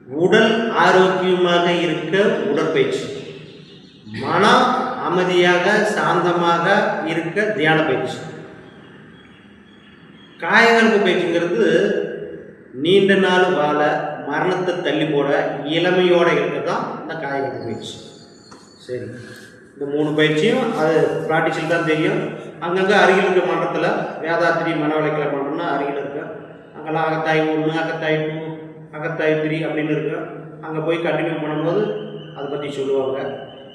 உடல் ஆரோக்கியமாக இருக்க உடற்பயிற்சி, மனம் அமைதியாக சாந்தமாக இருக்க தியான பயிற்சி. காயகல்ப பயிற்சிங்கிறது நீண்ட நாள் வாழ, மரணத்தை தள்ளி போட, இளமையோடு இருக்க தான் இந்த காயகல்ப பயிற்சி. சரி, இந்த 3 பயிற்சியும் அது ப்ராக்டிஸில் தான் தெரியும். அங்கங்கே அருகில் இருக்க மன்றத்தில் வேதாத்திரி மனவளைக்கலை மன்றம்னா அருகில் இருக்கு. அங்கெல்லாம் அகத்தாய் 1, அகத்தாய் 2, அகத்தாய் 3 அப்படின்னு இருக்கு. அங்கே போய் கண்டினியூ பண்ணும்போது அதை பற்றி சொல்லுவாங்க.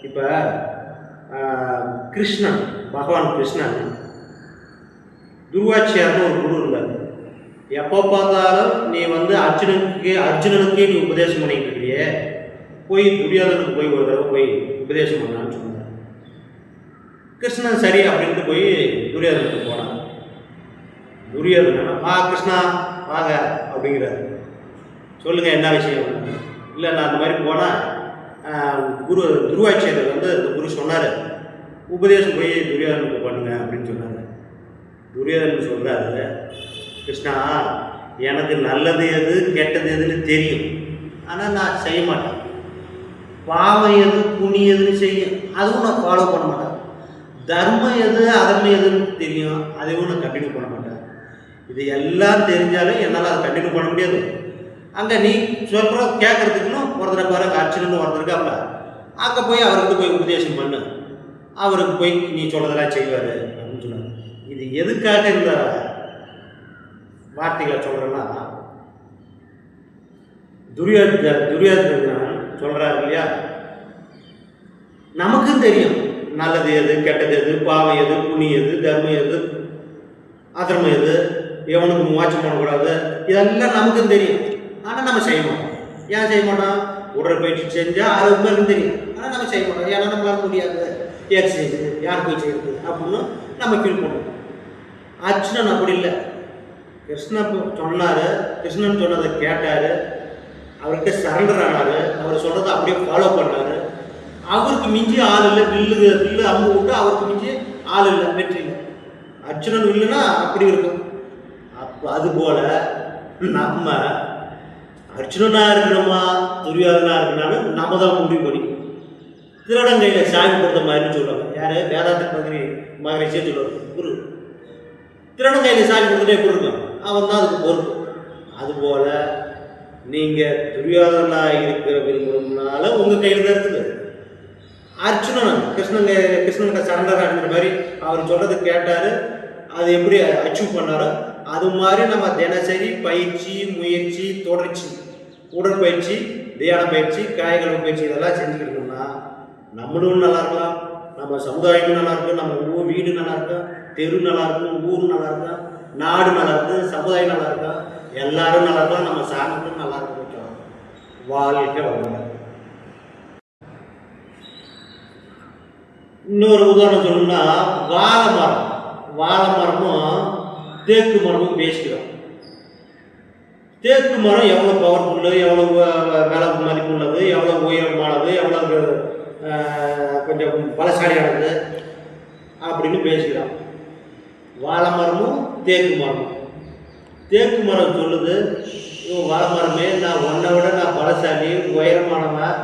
இப்போ கிருஷ்ணன், பகவான் கிருஷ்ணன் துருவாச்சியார்னு ஒரு குரு இருந்தார். எப்போ பார்த்தாலும் நீ அர்ஜுனனுக்கே நீ உபதேசம் பண்ணிட்டு இருக்கியே, போய் துரியோதனுக்கு போய் ஒரு தடவை போய் உபதேசம் பண்ணான்னு சொன்னார். கிருஷ்ணன் சரி அப்படின்ட்டு போய் துரியோதனுக்கு போனான். துரியோதனன் வா கிருஷ்ணா வாங்க அப்படிங்கிறாரு. சொல்லுங்க என்ன விஷயம்? இல்லை நான் அந்த மாதிரி போனால் துருவாச்சியர் அந்த குரு சொன்னார், உபதேசம் போய் துரியோதனுக்கு பண்ணுங்க அப்படின்னு சொன்னார். துரியோதனன் சொல்கிறாரு, கிருஷ்ணா எனக்கு நல்லது எது கெட்டது எதுன்னு தெரியும், ஆனால் நான் செய்ய மாட்டேன். பாவம் எது புண்ணியம் எதுன்னு செய்யும், அதுவும் நான் ஃபாலோ பண்ண மாட்டேன். தர்மம் எது அதர்மம் எதுன்னு தெரியும், அதையும் நான் கண்டினியூ பண்ண மாட்டேன். இது எல்லாம் தெரிஞ்சாலும் என்னால் அதை கண்டினியூ பண்ண முடியாது. அங்கே நீ சொல்கிற கேட்கறதுக்குன்னு ஒருத்தரை பாருங்க, அர்ச்சனன்னு ஒருத்தருக்கு அப்பல அங்கே போய் அவருக்கு போய் உபதேசம் பண்ணு, அவருக்கு போய் நீ சொல்கிறதெல்லாம் செய்வார் அப்படின்னு சொன்னார். இது எதுக்காக இந்த வார்த்தைகளை சொல்கிறேன்னா, துரியோதனன் சொல்கிறாரு இல்லையா, நமக்கும் தெரியும் நல்லது எது கெட்டது எது, பாவம் எது புண்ணியம் எது, தர்மம் எது அதர்மம் எது, எவனுக்கு மோட்சம் பண்ணக்கூடாது, இதெல்லாம் நமக்கும் தெரியும். ஆனால் நம்ம செய்ய மாட்டோம். ஏன் செய்ய மாட்டோம்? உடற்பயிற்சி செஞ்சால் ஆரோக்கியம் தெரியும், ஆனால் நம்ம செய்ய மாட்டோம். ஏன்னா நம்மளால முடியாது, எக்ஸசைஸ் யார் போய் செய்யுது அப்படின்னு நம்ம ஃபீல் பண்ணுவோம். அர்ஜுனன் அப்படி இல்லை. கிருஷ்ணன் சொன்னார், கிருஷ்ணன் சொன்னதை கேட்டார், அவர்கிட்ட சரண்டர் ஆனார், அவர் சொல்கிறத அப்படியே ஃபாலோ பண்ணார். அவருக்கு மிஞ்சி ஆள் இல்லை, வில்லு அம்பு விட்டு அவருக்கு மிஞ்சி ஆள் இல்லை, வெற்றி இல்லை. அர்ஜுனன் இல்லைன்னா அப்படி இருக்கும். அப்போ அதுபோல் நம்ம அர்ஜுனனாக இருக்கணுமா துரியோதனா இருக்கணும்னு நம்ம தான் முடிவு பண்ணி திருடங்கையில் சாமி கொடுத்த மாதிரின்னு சொல்லுவாங்க. யார்? வேதாந்த மகரிஷியே சொல்லுவாங்க, குரு. திருடங்கையில் சாமி கொடுத்துட்டே எப்படி இருக்கும், அவன் தான் அதுக்கு பொறுப்பு. அதுபோல் நீங்கள் துரியோதனாக இருக்கிற விரும்புனால உங்கள் கையில் தான் இருக்குது. அர்ஜுனன் கிருஷ்ணனுக்கு சரண்டர் ஆகிற மாதிரி அவர் சொல்கிறது கேட்டார், அது எப்படி அச்சீவ் பண்ணாரோ அது மாதிரி நம்ம தினசரி பயிற்சி, முயற்சி, தொடர்ச்சி, உடற்பயிற்சி, தியான பயிற்சி, காயகல்ப பயிற்சி இதெல்லாம் செஞ்சுக்கிட்டோம்னா நம்மளும் நல்லா இருக்கலாம், நம்ம சமுதாயமும் நல்லா இருக்கும், நம்ம வீடு நல்லா இருக்கும், தெரு நல்லா இருக்கும், ஊர் நல்லா இருக்கும், நாடு நல்லா இருக்கும், சமுதாயம் நல்லா இருக்கும், எல்லாரும் நல்லா இருக்கலாம், நம்ம சாமிக்கும் நல்லா இருக்கும். வாழ்க்கை வளங்க. இன்னொரு உதாரணம் சொல்லணும்னா, வாழை மரமும் தேக்கு மரமும் பேசிக்கிறோம். தேக்கு மரம் எவ்வளோ பவர்ஃபுல்லு, எவ்வளோ விலை மதிப்புள்ளது, எவ்வளோ உயரமானது, எவ்வளோ கொஞ்சம் பலசாலியானது அப்படின்னு பேசிக்கிறோம். வாழை மரமும் தேக்கு மரம் சொல்லுது, வாழை மரமே நான் உன்னை விட நான் பலசாலி, உயரமானவன்,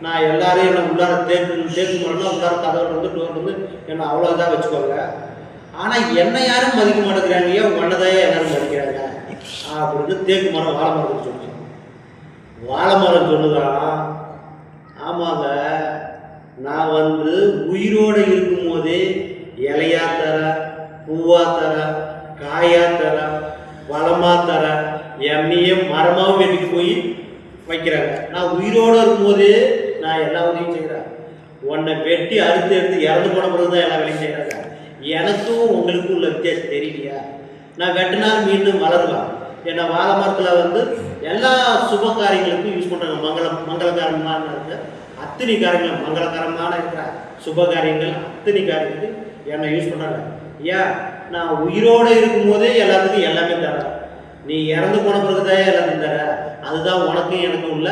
நான் எல்லாரையும் என்னை உள்ளார தேக்கு மரம்னா உள்ளார கதவுல வந்து டோர் வந்து என்னை அவ்வளோதான் வச்சுக்கோங்க, ஆனால் என்னை யாரும் மதிக்க மாட்டேங்கிறாங்க, ஏன் உன்னதான் எல்லாரும் மதிக்கிறாங்க அப்படின்னு தேக்கு மரம் வாழை மரத்துக்கு சொல்லுச்சு. வாழை மரம் சொல்லுதான், ஆமாங்க நான் உயிரோடு இருக்கும் போதே இலையா தர, பூவா தர, காயா தர, வளமா தர, என்னையே மரமாகவும் வெட்டிட்டு போய் வைக்கிறாங்க. நான் உயிரோடு இருக்கும்போதே நான் எல்லா உதவியும் செய்கிறேன். உன்னை வெட்டி அறுத்து இறந்து போன பிறகு தான் எல்லா வேலையும் செய்கிறாங்க. எனக்கும் உங்களுக்கும் உள்ள வித்தியாசம் தெரியலையா? நான் வெட்டினால் மீண்டும் வளருவேன். ஏன்னா வாழை மரத்தில் எல்லா சுப காரியங்களுக்கும் யூஸ் பண்ணுறாங்க. மங்களகரமான இருக்க அத்தனை காரியங்கள், மங்களகரமான இருக்கிற சுப காரியங்கள் அத்தனை காரியங்களுக்கு என்னை யூஸ் பண்ணுறாங்க. ஏன்? நான் உயிரோடு இருக்கும்போதே எல்லாத்துக்கும் எல்லாமே தரேன். நீ இறந்து போன பிறகு தான் எல்லாத்தையும் தர. அதுதான் உனக்கும் எனக்கும் உள்ள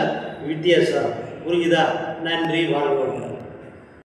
வித்தியாசம். புரியுதா? நன்றி, வாழ்வோம்.